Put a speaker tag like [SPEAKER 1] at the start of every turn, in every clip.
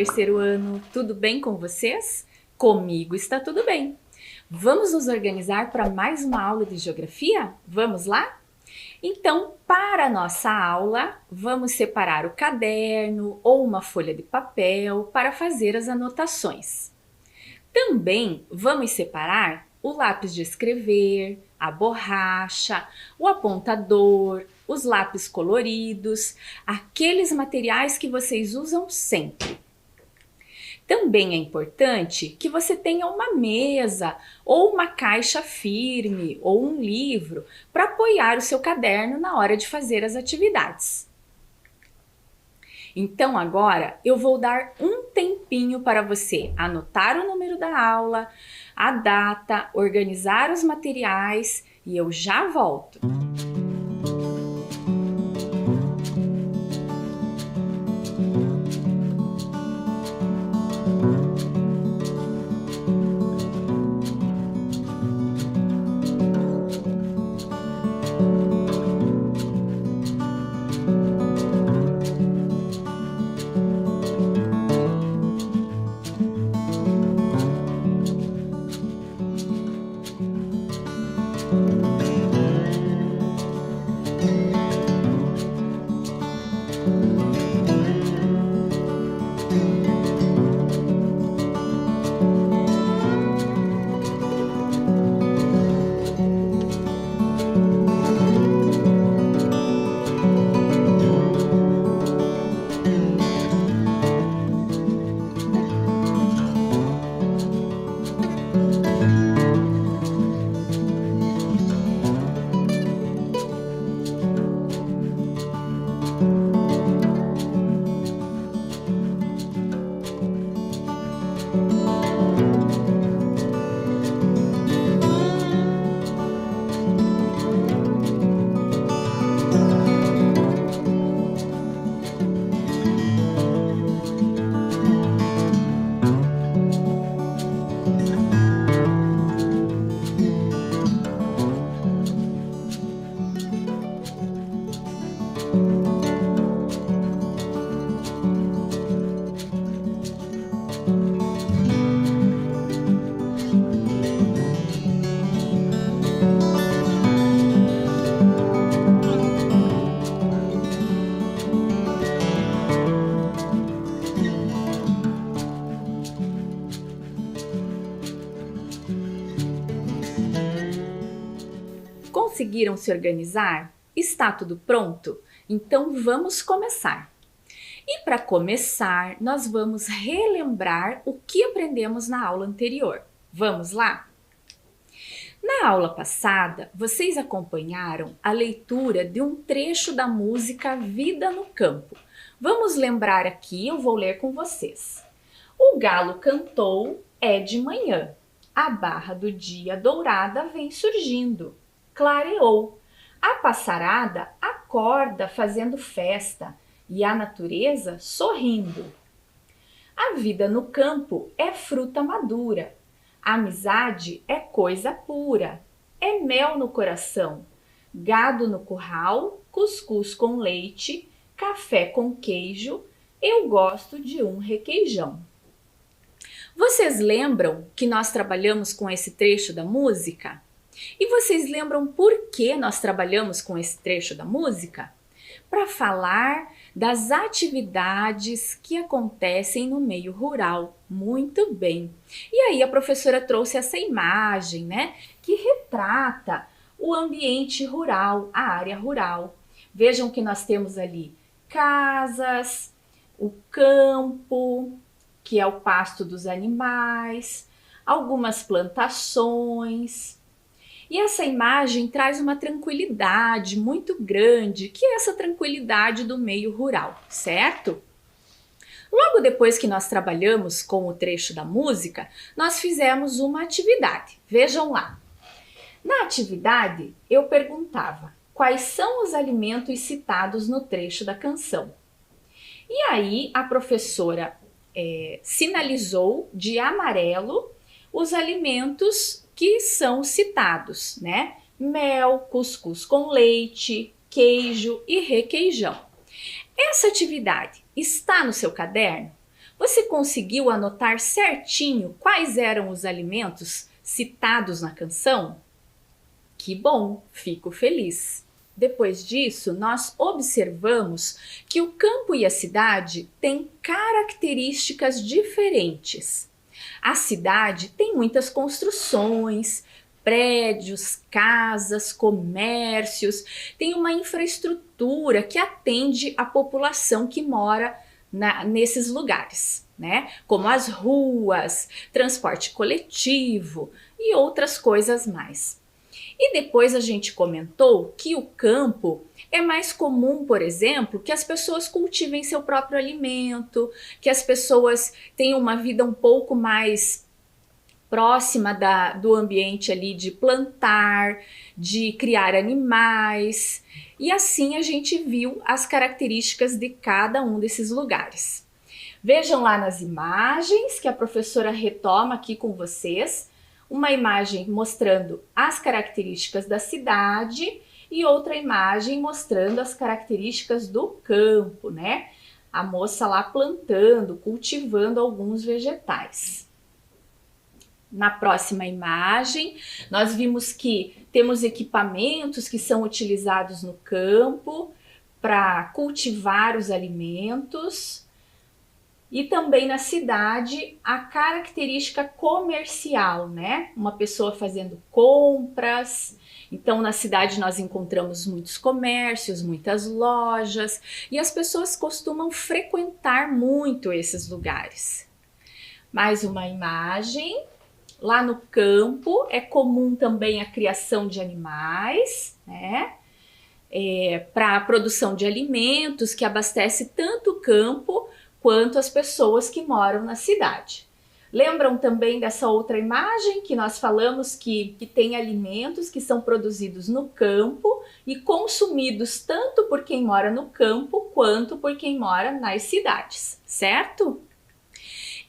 [SPEAKER 1] terceiro ano, tudo bem com vocês? Comigo está tudo bem. Vamos nos organizar para mais uma aula de geografia? Vamos lá? Então, para a nossa aula, vamos separar o caderno ou uma folha de papel para fazer as anotações. Também vamos separar o lápis de escrever, a borracha, o apontador, os lápis coloridos, aqueles materiais que vocês usam sempre. Também é importante que você tenha uma mesa ou uma caixa firme ou um livro para apoiar o seu caderno na hora de fazer as atividades. Então agora eu vou dar um tempinho para você anotar o número da aula, a data, organizar os materiais e eu já volto. Conseguiram se organizar? Está tudo pronto? Então vamos começar. E para começar, nós vamos relembrar o que aprendemos na aula anterior. Vamos lá? Na aula passada, vocês acompanharam a leitura de um trecho da música Vida no Campo. Vamos lembrar aqui, eu vou ler com vocês. O galo cantou, é de manhã, a barra do dia dourada vem surgindo. Clareou. A passarada acorda fazendo festa e a natureza sorrindo. A vida no campo é fruta madura. A amizade é coisa pura. É mel no coração. Gado no curral, cuscuz com leite, café com queijo. Eu gosto de um requeijão. Vocês lembram que nós trabalhamos com esse trecho da música? E vocês lembram por que nós trabalhamos com esse trecho da música? Para falar das atividades que acontecem no meio rural. Muito bem. E aí a professora trouxe essa imagem, né, que retrata o ambiente rural, a área rural. Vejam que nós temos ali casas, o campo, que é o pasto dos animais, algumas plantações. E essa imagem traz uma tranquilidade muito grande, que é essa tranquilidade do meio rural, certo? Logo depois que nós trabalhamos com o trecho da música, nós fizemos uma atividade. Vejam lá. Na atividade, eu perguntava quais são os alimentos citados no trecho da canção. E aí a professora sinalizou de amarelo os alimentos que são citados, né? Mel, cuscuz com leite, queijo e requeijão. Essa atividade está no seu caderno? Você conseguiu anotar certinho quais eram os alimentos citados na canção? Que bom, fico feliz. Depois disso, nós observamos que o campo e a cidade têm características diferentes. A cidade tem muitas construções, prédios, casas, comércios, tem uma infraestrutura que atende a população que mora nesses lugares, né? Como as ruas, transporte coletivo e outras coisas mais. E depois a gente comentou que o campo é mais comum, por exemplo, que as pessoas cultivem seu próprio alimento, que as pessoas tenham uma vida um pouco mais próxima do ambiente ali de plantar, de criar animais. E assim a gente viu as características de cada um desses lugares. Vejam lá nas imagens que a professora retoma aqui com vocês. Uma imagem mostrando as características da cidade e outra imagem mostrando as características do campo, né? A moça lá plantando, cultivando alguns vegetais. Na próxima imagem, nós vimos que temos equipamentos que são utilizados no campo para cultivar os alimentos. E também na cidade, a característica comercial, né? Uma pessoa fazendo compras. Então, na cidade nós encontramos muitos comércios, muitas lojas, e as pessoas costumam frequentar muito esses lugares. Mais uma imagem. Lá no campo é comum também a criação de animais, né? Para a produção de alimentos que abastece tanto o campo quanto as pessoas que moram na cidade. Lembram também dessa outra imagem que nós falamos que tem alimentos que são produzidos no campo e consumidos tanto por quem mora no campo quanto por quem mora nas cidades, certo?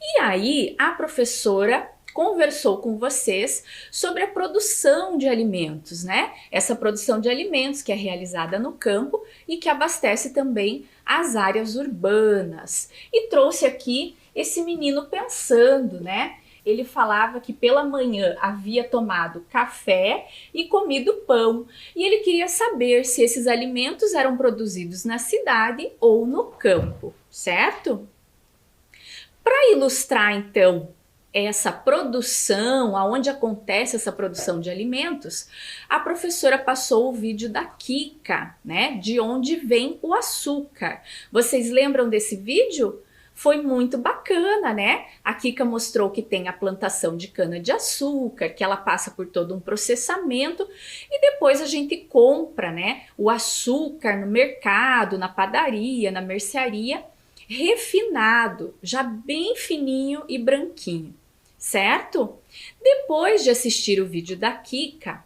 [SPEAKER 1] E aí a professora conversou com vocês sobre a produção de alimentos, né? Essa produção de alimentos que é realizada no campo e que abastece também as áreas urbanas. E trouxe aqui esse menino pensando, né? Ele falava que pela manhã havia tomado café e comido pão. E ele queria saber se esses alimentos eram produzidos na cidade ou no campo, certo? Para ilustrar, então, essa produção, aonde acontece essa produção de alimentos, a professora passou o vídeo da Kika, né? De onde vem o açúcar. Vocês lembram desse vídeo? Foi muito bacana, né? A Kika mostrou que tem a plantação de cana-de-açúcar, que ela passa por todo um processamento e depois a gente compra, né, o açúcar no mercado, na padaria, na mercearia, refinado, já bem fininho e branquinho. Certo? Depois de assistir o vídeo da Kika,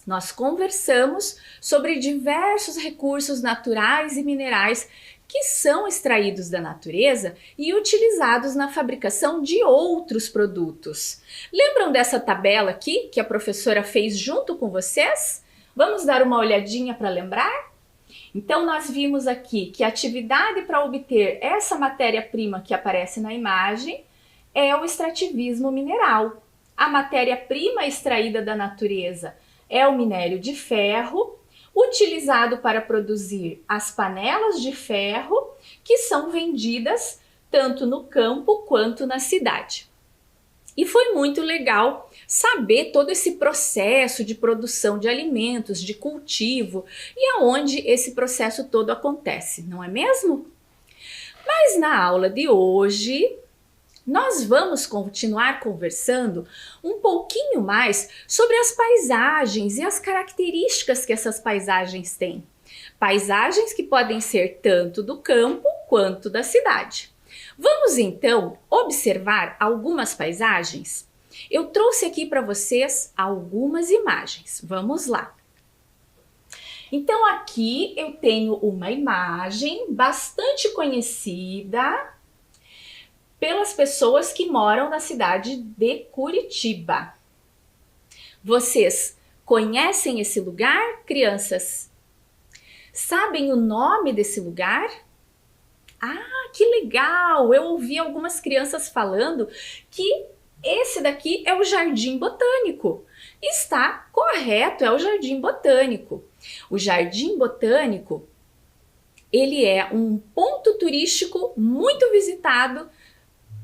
[SPEAKER 1] nós conversamos sobre diversos recursos naturais e minerais que são extraídos da natureza e utilizados na fabricação de outros produtos. Lembram dessa tabela aqui que a professora fez junto com vocês? Vamos dar uma olhadinha para lembrar? Então, nós vimos aqui que a atividade para obter essa matéria-prima que aparece na imagem é o extrativismo mineral. A matéria-prima extraída da natureza é o minério de ferro, utilizado para produzir as panelas de ferro, que são vendidas tanto no campo quanto na cidade. E foi muito legal saber todo esse processo de produção de alimentos, de cultivo e aonde esse processo todo acontece, não é mesmo? Mas na aula de hoje, nós vamos continuar conversando um pouquinho mais sobre as paisagens e as características que essas paisagens têm. Paisagens que podem ser tanto do campo quanto da cidade. Vamos então observar algumas paisagens? Eu trouxe aqui para vocês algumas imagens. Vamos lá. Então aqui eu tenho uma imagem bastante conhecida pelas pessoas que moram na cidade de Curitiba. Vocês conhecem esse lugar, crianças? Sabem o nome desse lugar? Ah, que legal! Eu ouvi algumas crianças falando que esse daqui é o Jardim Botânico. Está correto, é o Jardim Botânico. O Jardim Botânico, ele é um ponto turístico muito visitado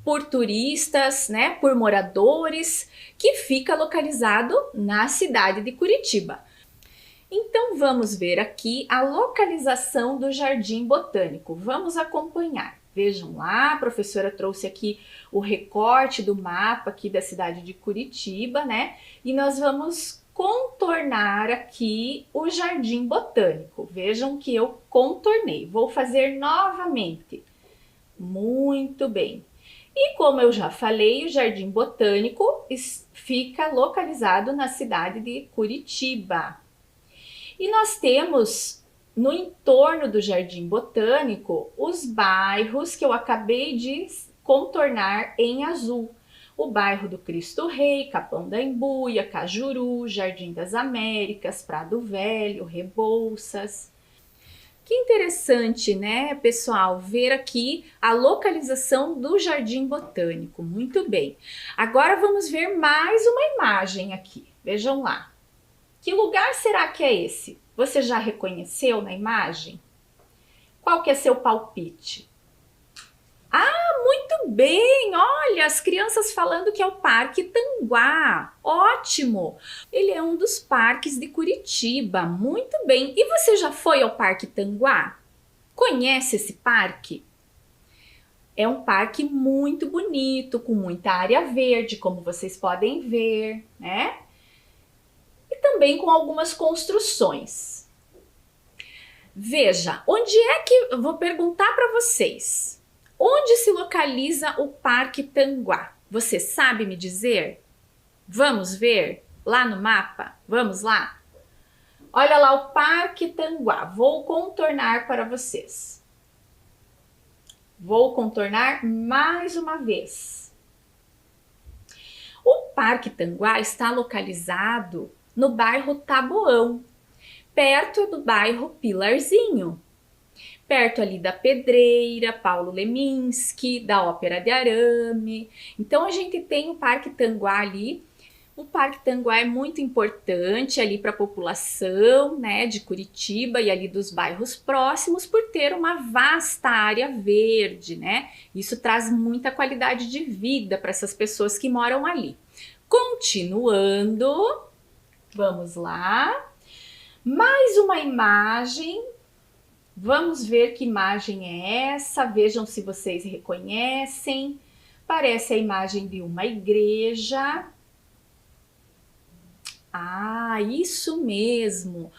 [SPEAKER 1] por turistas, né, por moradores, que fica localizado na cidade de Curitiba. Então vamos ver aqui a localização do Jardim Botânico. Vamos acompanhar. Vejam lá, a professora trouxe aqui o recorte do mapa aqui da cidade de Curitiba, né? E nós vamos contornar aqui o Jardim Botânico. Vejam que eu contornei. Vou fazer novamente. Muito bem. E como eu já falei, o Jardim Botânico fica localizado na cidade de Curitiba. E nós temos no entorno do Jardim Botânico os bairros que eu acabei de contornar em azul. O bairro do Cristo Rei, Capão da Embuia, Cajuru, Jardim das Américas, Prado Velho, Rebouças. Que interessante, né, pessoal, ver aqui a localização do Jardim Botânico. Muito bem. Agora vamos ver mais uma imagem aqui. Vejam lá. Que lugar será que é esse? Você já reconheceu na imagem? Qual que é seu palpite? Ah, muito bem! Olha, as crianças falando que é o Parque Tanguá. Ótimo! Ele é um dos parques de Curitiba. Muito bem. E você já foi ao Parque Tanguá? Conhece esse parque? É um parque muito bonito, com muita área verde, como vocês podem ver, né? E também com algumas construções. Veja, onde é que... Eu vou perguntar para vocês. Onde se localiza o Parque Tanguá? Você sabe me dizer? Vamos ver lá no mapa? Vamos lá? Olha lá o Parque Tanguá. Vou contornar para vocês. Vou contornar mais uma vez. O Parque Tanguá está localizado no bairro Taboão, perto do bairro Pilarzinho, perto ali da Pedreira, Paulo Leminski, da Ópera de Arame. Então a gente tem o Parque Tanguá ali. O Parque Tanguá é muito importante ali para a população, né, de Curitiba e ali dos bairros próximos por ter uma vasta área verde, né? Isso traz muita qualidade de vida para essas pessoas que moram ali. Continuando, vamos lá. Mais uma imagem. Vamos ver que imagem é essa. Vejam se vocês reconhecem. Parece a imagem de uma igreja. Ah, isso mesmo!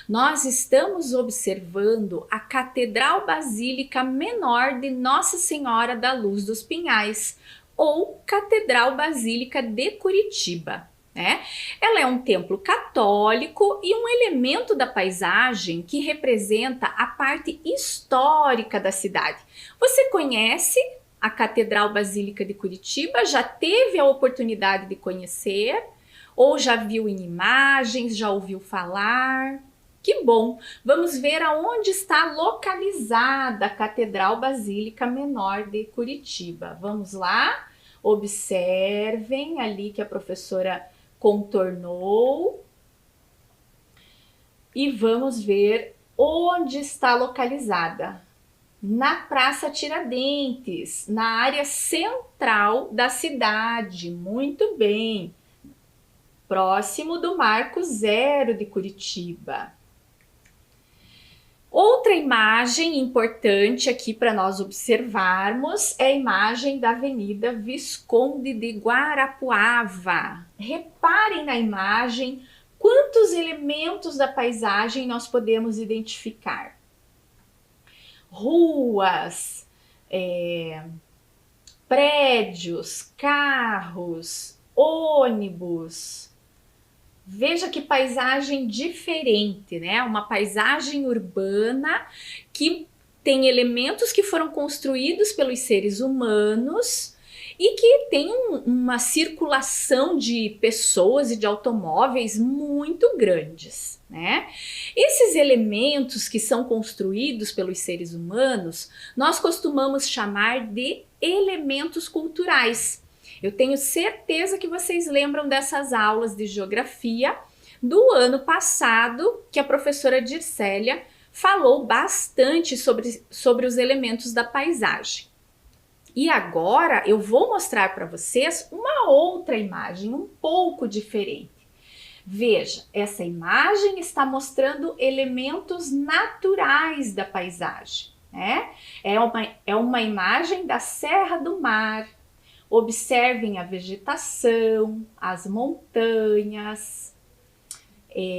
[SPEAKER 1] Nós estamos observando a Catedral Basílica Menor de Nossa Senhora da Luz dos Pinhais, ou Catedral Basílica de Curitiba, né? Ela é um templo católico e um elemento da paisagem que representa a parte histórica da cidade. Você conhece a Catedral Basílica de Curitiba? Já teve a oportunidade de conhecer? Ou já viu em imagens, já ouviu falar? Que bom! Vamos ver aonde está localizada a Catedral Basílica Menor de Curitiba. Vamos lá? Observem ali que a professora contornou. E vamos ver onde está localizada. Na Praça Tiradentes, na área central da cidade. Muito bem! Próximo do Marco Zero de Curitiba. Outra imagem importante aqui para nós observarmos é a imagem da Avenida Visconde de Guarapuava. Reparem na imagem quantos elementos da paisagem nós podemos identificar. Ruas, prédios, carros, ônibus. Veja que paisagem diferente, né? Uma paisagem urbana que tem elementos que foram construídos pelos seres humanos e que tem uma circulação de pessoas e de automóveis muito grandes, né? Esses elementos que são construídos pelos seres humanos, nós costumamos chamar de elementos culturais. Eu tenho certeza que vocês lembram dessas aulas de geografia do ano passado, que a professora Dircélia falou bastante sobre os elementos da paisagem. E agora eu vou mostrar para vocês uma outra imagem um pouco diferente. Veja, essa imagem está mostrando elementos naturais da paisagem, né? É uma imagem da Serra do Mar. Observem a vegetação, as montanhas,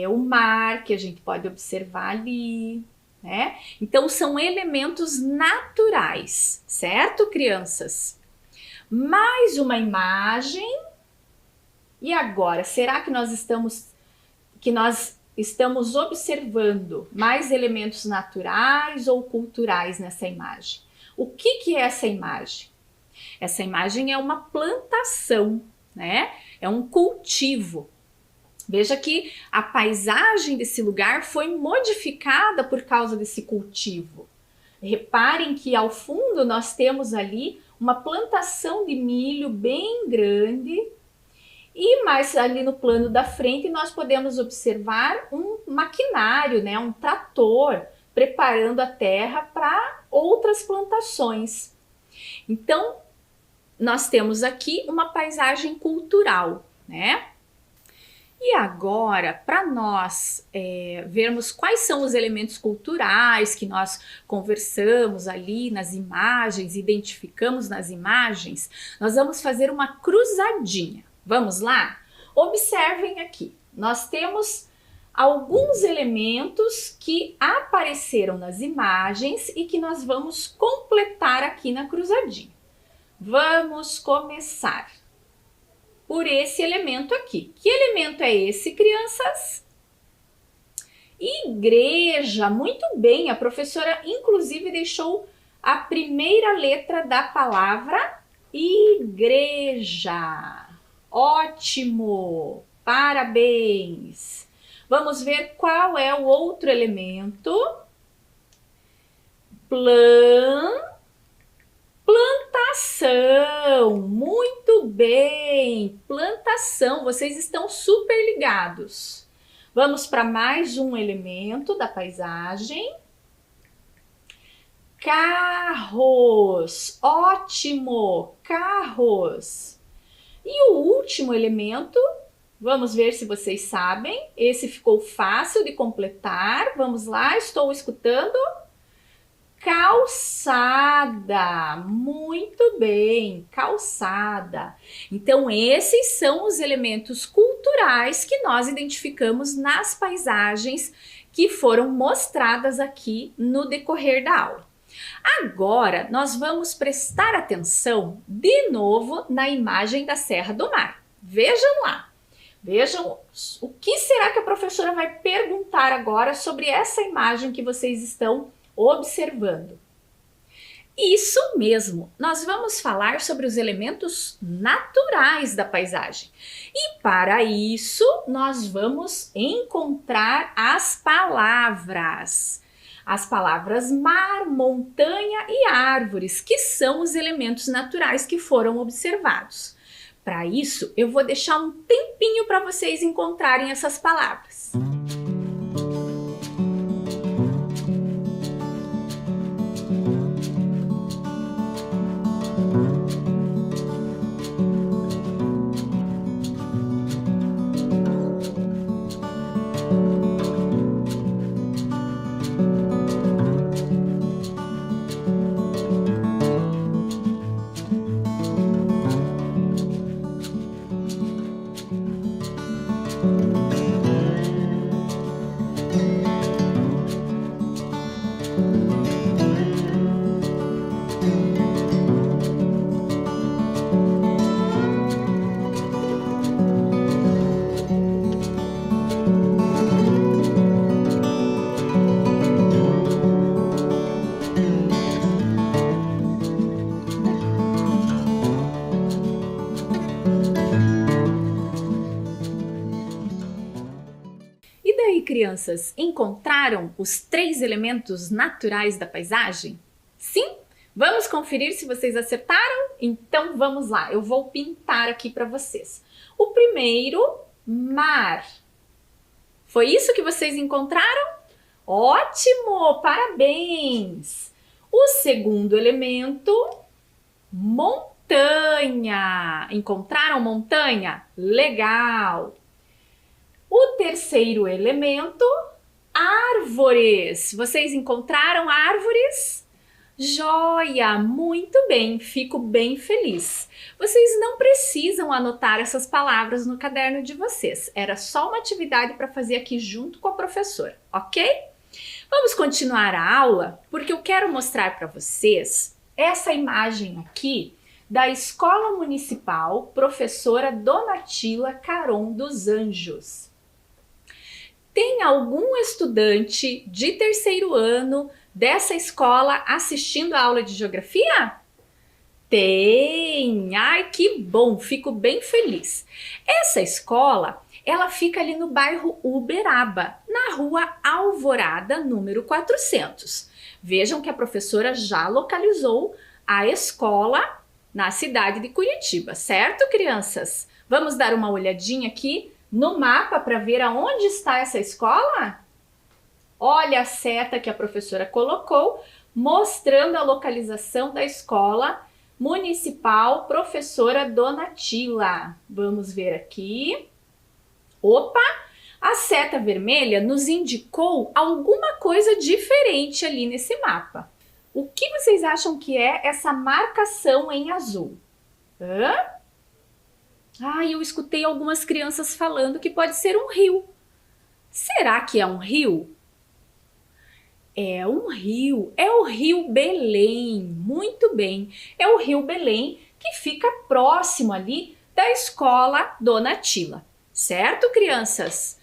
[SPEAKER 1] o mar que a gente pode observar ali, né? Então são elementos naturais, certo, crianças? Mais uma imagem. E agora, será que nós estamos observando mais elementos naturais ou culturais nessa imagem? O que é essa imagem? Essa imagem é uma plantação, né? É um cultivo. Veja que a paisagem desse lugar foi modificada por causa desse cultivo. Reparem que ao fundo nós temos ali uma plantação de milho bem grande e mais ali no plano da frente nós podemos observar um maquinário, né? Um trator preparando a terra para outras plantações. Então, nós temos aqui uma paisagem cultural, né? E agora, para nós vermos quais são os elementos culturais que nós conversamos ali nas imagens, identificamos nas imagens, nós vamos fazer uma cruzadinha. Vamos lá? Observem aqui, nós temos alguns elementos que apareceram nas imagens e que nós vamos completar aqui na cruzadinha. Vamos começar por esse elemento aqui. Que elemento é esse, crianças? Igreja. Muito bem, a professora inclusive deixou a primeira letra da palavra igreja. Ótimo! Parabéns! Vamos ver qual é o outro elemento. Plantação, muito bem, plantação, vocês estão super ligados. Vamos para mais um elemento da paisagem. Carros, ótimo, carros. E o último elemento, vamos ver se vocês sabem, esse ficou fácil de completar, vamos lá, estou escutando. Calçada, muito bem, calçada. Então esses são os elementos culturais que nós identificamos nas paisagens que foram mostradas aqui no decorrer da aula. Agora nós vamos prestar atenção de novo na imagem da Serra do Mar. Vejam lá, vejam o que será que a professora vai perguntar agora sobre essa imagem que vocês estão observando. Isso mesmo, nós vamos falar sobre os elementos naturais da paisagem. E para isso, nós vamos encontrar as palavras. As palavras mar, montanha e árvores, que são os elementos naturais que foram observados. Para isso, eu vou deixar um tempinho para vocês encontrarem essas palavras. crianças encontraram os 3 elementos naturais da paisagem? Sim? Vamos conferir se vocês acertaram? Então vamos lá, eu vou pintar aqui para vocês. O primeiro, mar. Foi isso que vocês encontraram? Ótimo, parabéns! O segundo elemento, montanha. Encontraram montanha? Legal! O terceiro elemento, árvores. Vocês encontraram árvores? Joia! Muito bem, fico bem feliz. Vocês não precisam anotar essas palavras no caderno de vocês. Era só uma atividade para fazer aqui junto com a professora, ok? Vamos continuar a aula porque eu quero mostrar para vocês essa imagem aqui da Escola Municipal Professora Donatila Caron dos Anjos. Tem algum estudante de terceiro ano dessa escola assistindo a aula de geografia? Tem! Ai, que bom! Fico bem feliz. Essa escola, ela fica ali no bairro Uberaba, na rua Alvorada, número 400. Vejam que a professora já localizou a escola na cidade de Curitiba, certo, crianças? Vamos dar uma olhadinha aqui no mapa para ver aonde está essa escola? Olha a seta que a professora colocou, mostrando a localização da Escola Municipal Professora Donatila. Vamos ver aqui. Opa! A seta vermelha nos indicou alguma coisa diferente ali nesse mapa. O que vocês acham que é essa marcação em azul? Eu escutei algumas crianças falando que pode ser um rio. Será que é um rio? É um rio, é o Rio Belém, muito bem. É o Rio Belém que fica próximo ali da Escola Donatila, certo, crianças?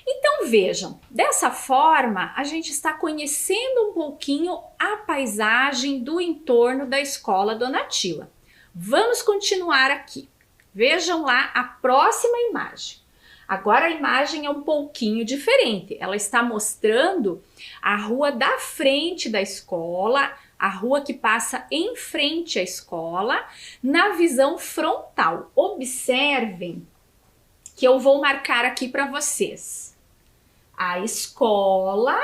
[SPEAKER 1] Então vejam, dessa forma a gente está conhecendo um pouquinho a paisagem do entorno da Escola Donatila. Vamos continuar aqui. Vejam lá a próxima imagem. Agora a imagem é um pouquinho diferente. Ela está mostrando a rua da frente da escola, a rua que passa em frente à escola, na visão frontal. Observem que eu vou marcar aqui para vocês a escola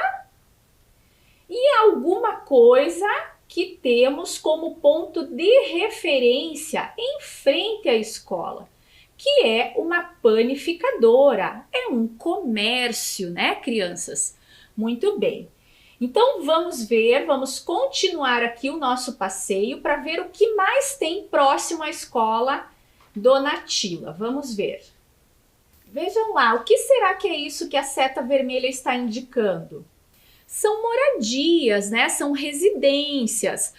[SPEAKER 1] e alguma coisa que temos como ponto de referência em frente à escola, que é uma panificadora, é um comércio, né, crianças? Muito bem. Então vamos continuar aqui o nosso passeio para ver o que mais tem próximo à Escola Donatila. Vamos ver. Vejam lá, o que será que é isso que a seta vermelha está indicando? São moradias, né? São residências,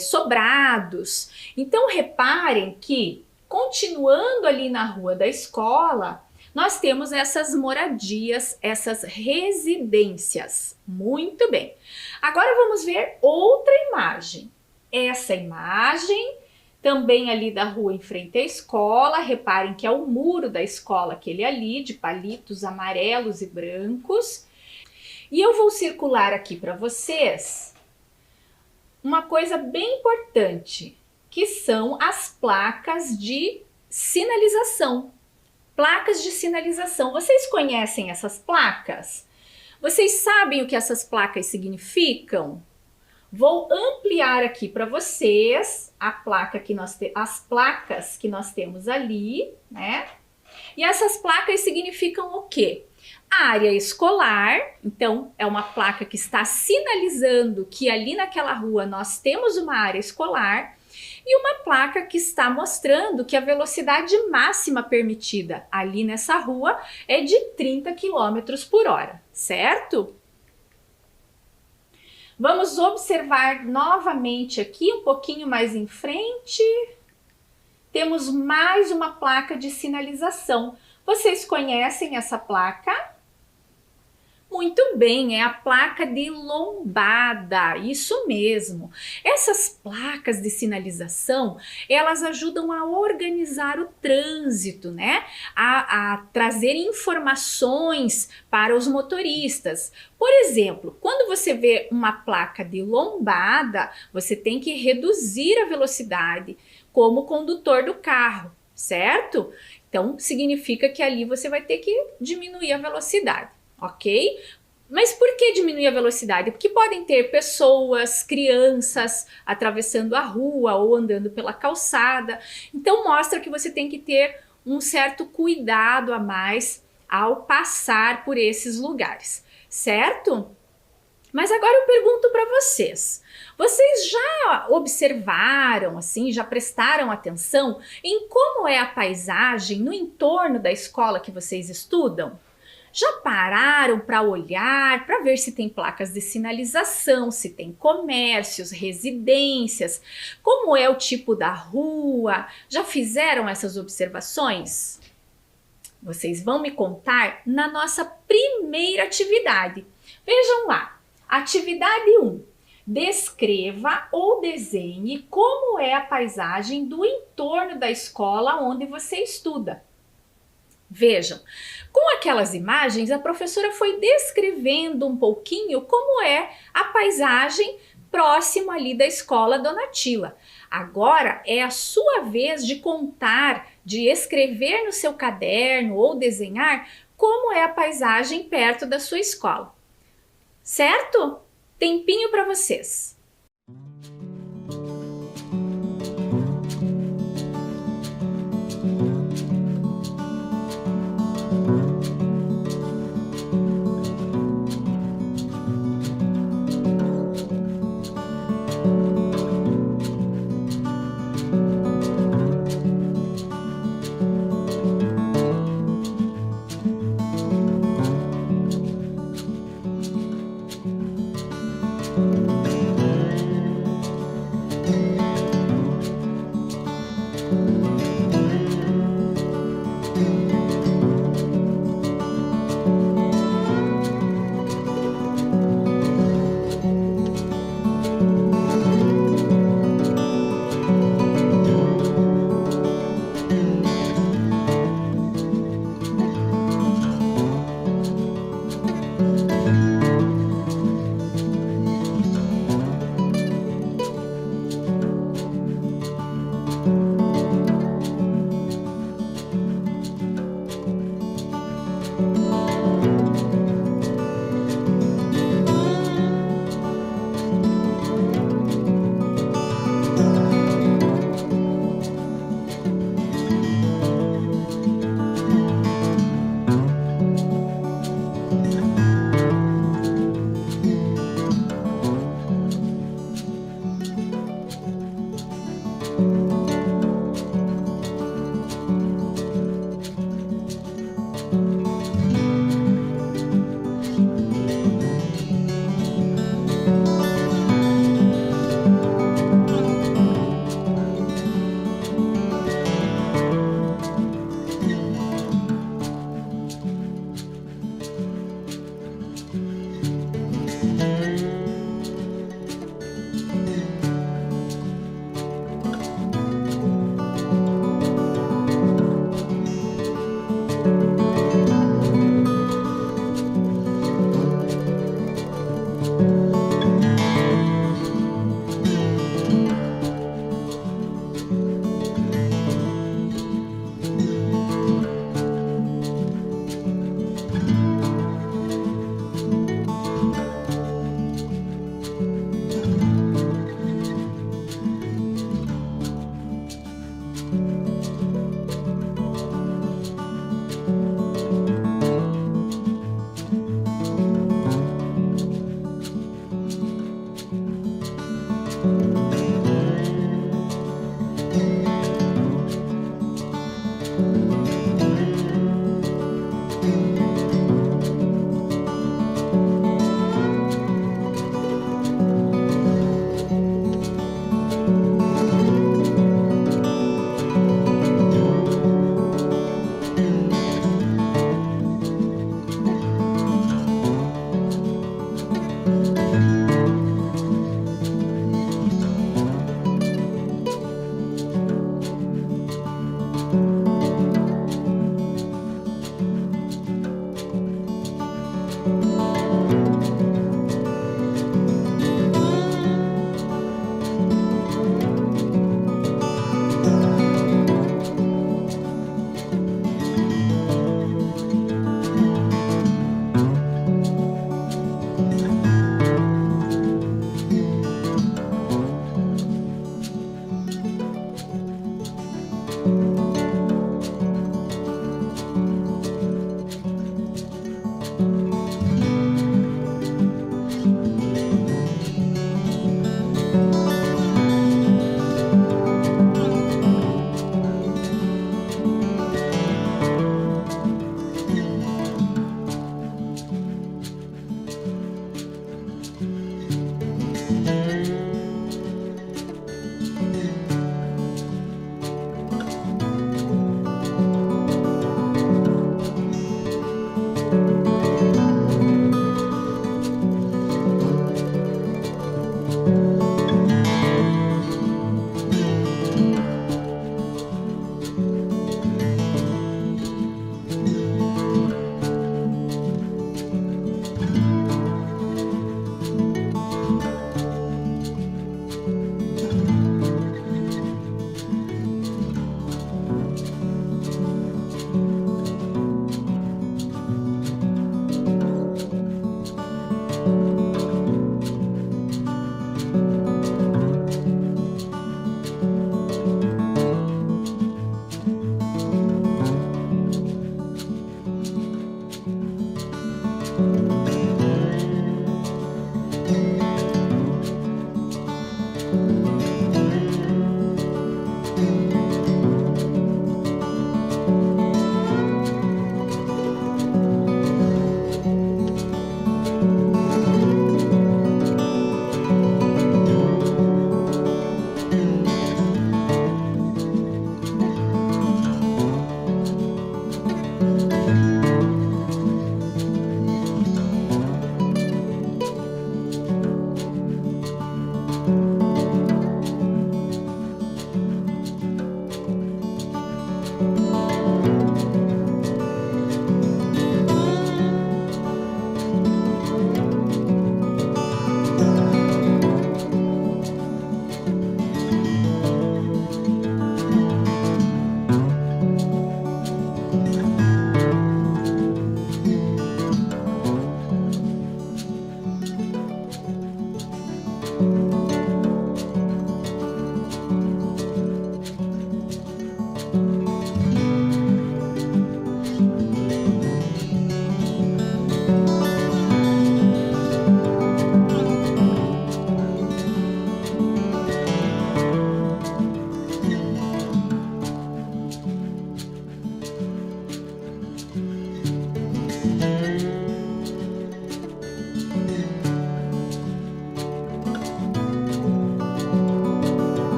[SPEAKER 1] sobrados. Então reparem que, continuando ali na rua da escola, nós temos essas moradias, essas residências. Muito bem. Agora vamos ver outra imagem. Essa imagem também ali da rua em frente à escola. Reparem que é o muro da escola, aquele ali de palitos amarelos e brancos. E eu vou circular aqui para vocês uma coisa bem importante, que são as placas de sinalização. Placas de sinalização. Vocês conhecem essas placas? Vocês sabem o que essas placas significam? Vou ampliar aqui para vocês as placas que nós temos ali, né? E essas placas significam o quê? Área escolar, então é uma placa que está sinalizando que ali naquela rua nós temos uma área escolar, e uma placa que está mostrando que a velocidade máxima permitida ali nessa rua é de 30 km por hora, certo? Vamos observar novamente aqui, um pouquinho mais em frente. Temos mais uma placa de sinalização. Vocês conhecem essa placa? Muito bem, é a placa de lombada, isso mesmo. Essas placas de sinalização, elas ajudam a organizar o trânsito, né? A trazer informações para os motoristas. Por exemplo, quando você vê uma placa de lombada, você tem que reduzir a velocidade como condutor do carro, certo? Então, significa que ali você vai ter que diminuir a velocidade. Ok? Mas por que diminuir a velocidade? Porque podem ter pessoas, crianças atravessando a rua ou andando pela calçada. Então mostra que você tem que ter um certo cuidado a mais ao passar por esses lugares, certo? Mas agora eu pergunto para vocês. Vocês já observaram, assim, já prestaram atenção em como é a paisagem no entorno da escola que vocês estudam? Já pararam para olhar, para ver se tem placas de sinalização, se tem comércios, residências, como é o tipo da rua? Já fizeram essas observações? Vocês vão me contar na nossa primeira atividade. Vejam lá, atividade 1. Descreva ou desenhe como é a paisagem do entorno da escola onde você estuda. Vejam, com aquelas imagens a professora foi descrevendo um pouquinho como é a paisagem próximo ali da escola Dona Tila. Agora é a sua vez de contar, de escrever no seu caderno ou desenhar como é a paisagem perto da sua escola. Certo? Tempinho para vocês.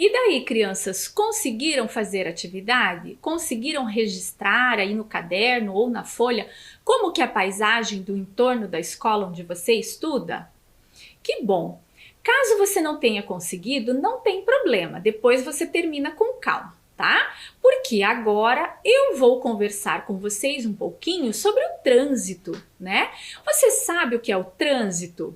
[SPEAKER 1] E daí, crianças, conseguiram fazer atividade? Conseguiram registrar aí no caderno ou na folha como que é a paisagem do entorno da escola onde você estuda? Que bom! Caso você não tenha conseguido, não tem problema, depois você termina com calma, tá? Porque agora eu vou conversar com vocês um pouquinho sobre o trânsito, né? Você sabe o que é o trânsito?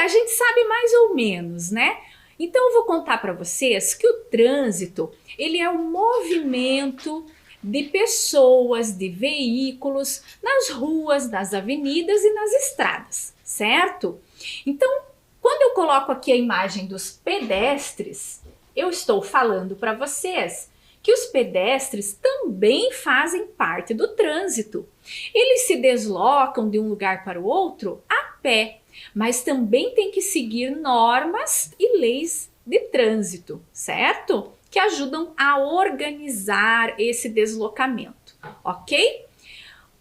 [SPEAKER 1] A gente sabe mais ou menos, né? Então eu vou contar para vocês que o trânsito, ele é o movimento de pessoas, de veículos nas ruas, nas avenidas e nas estradas, certo? Então, quando eu coloco aqui a imagem dos pedestres, eu estou falando para vocês que os pedestres também fazem parte do trânsito. Eles se deslocam de um lugar para o outro a pé, mas também tem que seguir normas e leis de trânsito, certo? Que ajudam a organizar esse deslocamento, ok?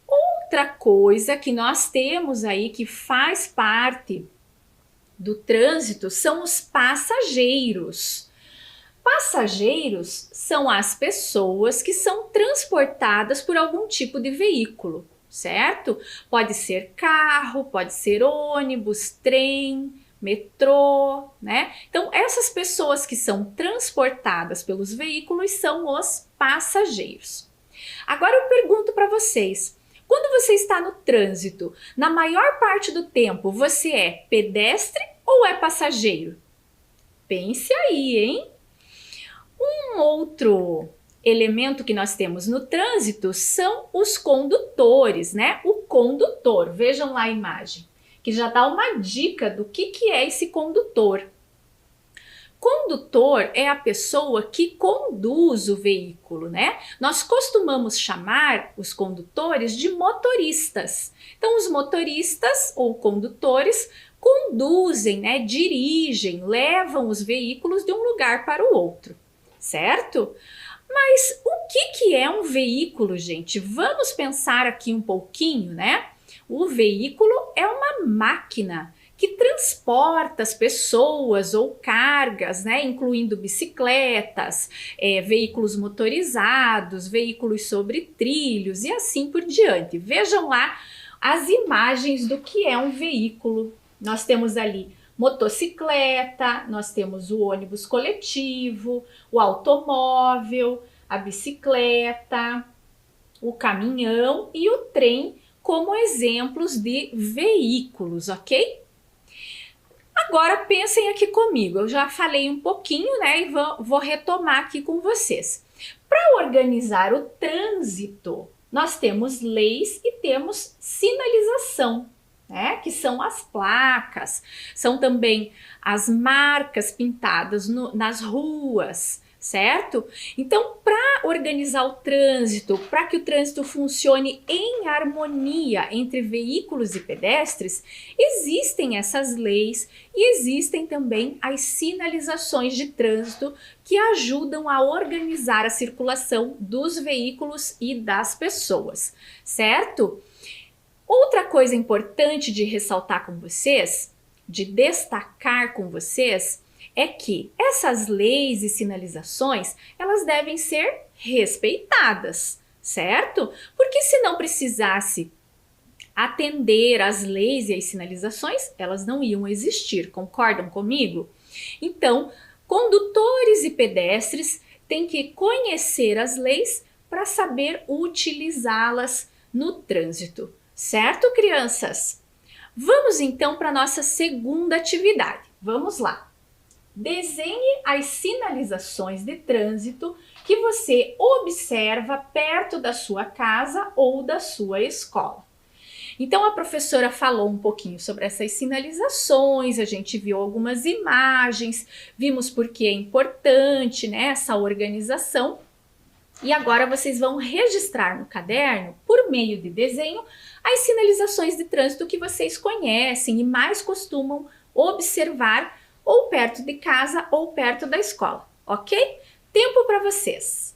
[SPEAKER 1] Outra coisa que nós temos aí que faz parte do trânsito são os passageiros. Passageiros são as pessoas que são transportadas por algum tipo de veículo, certo? Pode ser carro, pode ser ônibus, trem, metrô, né? Então, essas pessoas que são transportadas pelos veículos são os passageiros. Agora eu pergunto para vocês, quando você está no trânsito, na maior parte do tempo, você é pedestre ou é passageiro? Pense aí, hein? Um outro elemento que nós temos no trânsito são os condutores, né? O condutor, vejam lá a imagem, que já dá uma dica do que é esse condutor. Condutor é a pessoa que conduz o veículo, né? Nós costumamos chamar os condutores de motoristas. Então, os motoristas ou condutores conduzem, né? Dirigem, levam os veículos de um lugar para o outro, certo? Mas o que é um veículo, gente? Vamos pensar aqui um pouquinho, né? O veículo é uma máquina que transporta as pessoas ou cargas, né, incluindo bicicletas, veículos motorizados, veículos sobre trilhos e assim por diante. Vejam lá as imagens do que é um veículo. Nós temos ali motocicleta, nós temos o ônibus coletivo, o automóvel, a bicicleta, o caminhão e o trem como exemplos de veículos, ok? Agora pensem aqui comigo, eu já falei um pouquinho, né, e vou retomar aqui com vocês. Para organizar o trânsito, nós temos leis e temos sinalização, né, que são as placas, são também as marcas pintadas nas ruas, certo? Então, para organizar o trânsito, para que o trânsito funcione em harmonia entre veículos e pedestres, existem essas leis e existem também as sinalizações de trânsito que ajudam a organizar a circulação dos veículos e das pessoas, certo? Outra coisa importante de ressaltar com vocês, de destacar com vocês, é que essas leis e sinalizações, elas devem ser respeitadas, certo? Porque se não precisasse atender às leis e às sinalizações, elas não iam existir, concordam comigo? Então, condutores e pedestres têm que conhecer as leis para saber utilizá-las no trânsito, certo, crianças? Vamos então para a nossa segunda atividade. Vamos lá. Desenhe as sinalizações de trânsito que você observa perto da sua casa ou da sua escola. Então a professora falou um pouquinho sobre essas sinalizações, a gente viu algumas imagens, vimos por que é importante, né, essa organização. E agora vocês vão registrar no caderno, por meio de desenho, as sinalizações de trânsito que vocês conhecem e mais costumam observar ou perto de casa ou perto da escola, ok? Tempo para vocês!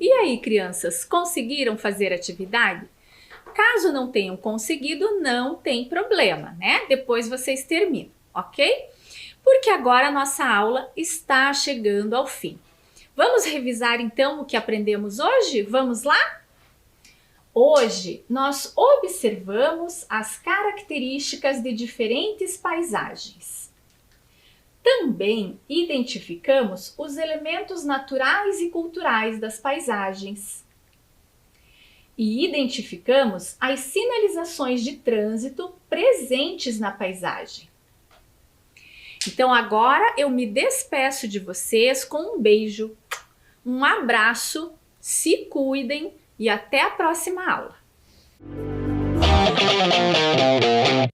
[SPEAKER 1] E aí, crianças, conseguiram fazer atividade? Caso não tenham conseguido, não tem problema, né? Depois vocês terminam, ok? Porque agora a nossa aula está chegando ao fim. Vamos revisar então o que aprendemos hoje? Vamos lá? Hoje nós observamos as características de diferentes paisagens. Também identificamos os elementos naturais e culturais das paisagens. E identificamos as sinalizações de trânsito presentes na paisagem. Então agora eu me despeço de vocês com um beijo, um abraço, se cuidem e até a próxima aula.